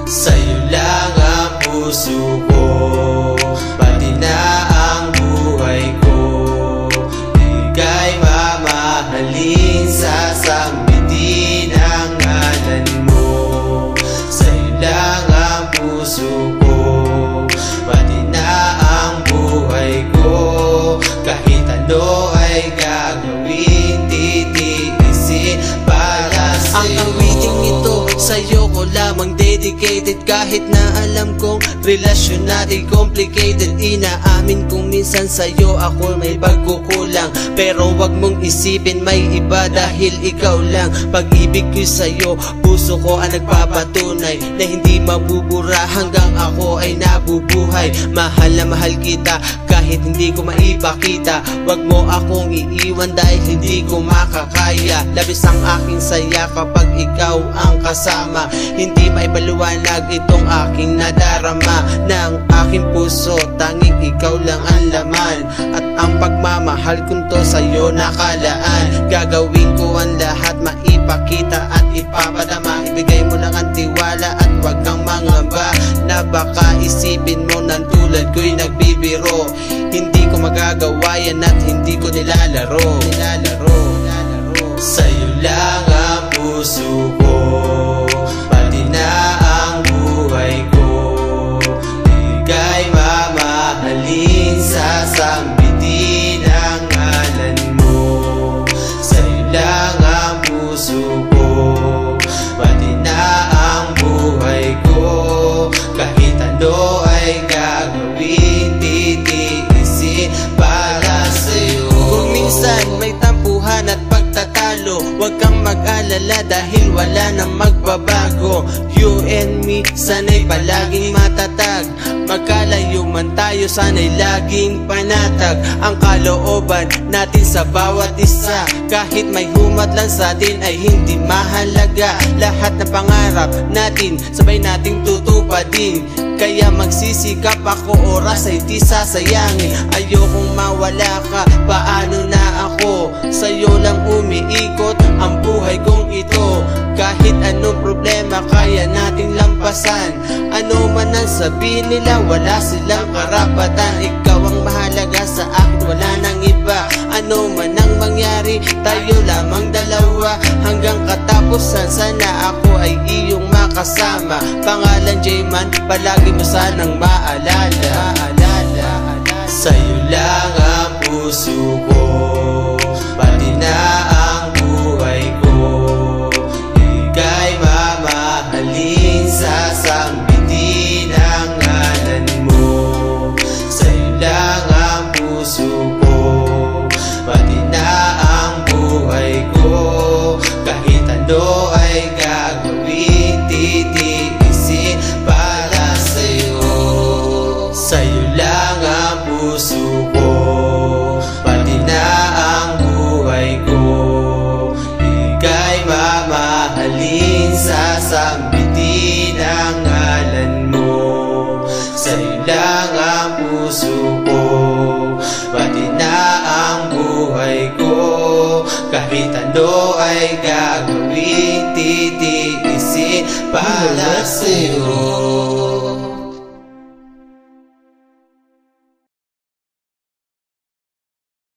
Sa'yo lang ang puso ko, pati na ang buhay ko. Ika'y mamahalin, sasambitin ang ngalan mo. Sa'yo lang ang puso ko, pati na ang buhay ko. Kahit ano ay gagawin, titiisin para sa'yo. Ang awiting ito sa'yo ko lamang dedicated. Kahit na alam kong relasyon natin complicated, inaamin kong minsan sa'yo ako may pagkukulang. Pero wag mong isipin may iba dahil ikaw lang. Pag-ibig ko sa'yo, puso ko ang nagpapatunay na hindi mabubura hanggang ako ay nabubuhay. Mahal na mahal kita kahit hindi ko maipakita. Wag mo akong iiwan dahil hindi ko makakaya. Labis ang aking saya kapag ikaw ang kasama. Hindi maipaliwanag itong aking nadarama ng aking puso, tanging ikaw lang ang laman. At ang pagmamahal kong to sa'yo nakalaan. Gagawin ko ang lahat, maipakita at ipapadama. Ibigay mo lang ang tiwala at wag kang mangamba na baka isipin mo ng tulad ko'y nagbibiro. Hindi ko magagawa yan at hindi ko nilalaro. Sa'yo lang ang puso ko, pati na ang buhay ko. Ika'y mamahalin, sasambitin ang ngalan mo. Sa'yo lang ang puso ko, pati na ang buhay ko. Kahit ano ay gagawin, titiisin para sa'yo. Kung minsan may tampuhan at pagtatalo, wag kang mag-alala dahil wala nang magbabago. You and me, sana'y palaging matatag. Magkalayo man tayo, sana'y laging panatag ang kalooban natin sa bawat isa. Kahit may humat lang sa atin ay hindi mahalaga. Lahat ng pangarap natin, sabay nating tutupadin. Kaya magsisikap ako, oras ay di sasayangin. Ayokong mawala ka, paano na ako? Sa'yo lang umiikot ang buhay kong ito. Kahit anong problema kaya nating lampasan. Ano man ang sabihin nila, wala silang karapatan. Ikaw ang mahalaga sa akin, wala nang iba. Ano man ang mangyari, tayo lamang dalawa. Hanggang katapusan, sana ako ay iyong makasama. Pangalan J-Man, palagi mo sanang maalala. Sa'yo lang ang puso ko, pati na ang buhay ko. Ika'y mamahalin, sasambitin ang ngalan mo. Sa'yo lang ang puso ko, pati na ang buhay ko. Kahit ano ay gagawin, titiisin para sa'yo. Sa'yo lang ang puso ko, pati na ang buhay ko. Ika'y mamahalin, sasambitin ang ngalan mo. Sa'yo lang ang puso ko, pati na ang buhay ko. Kahit ano ay gagawin,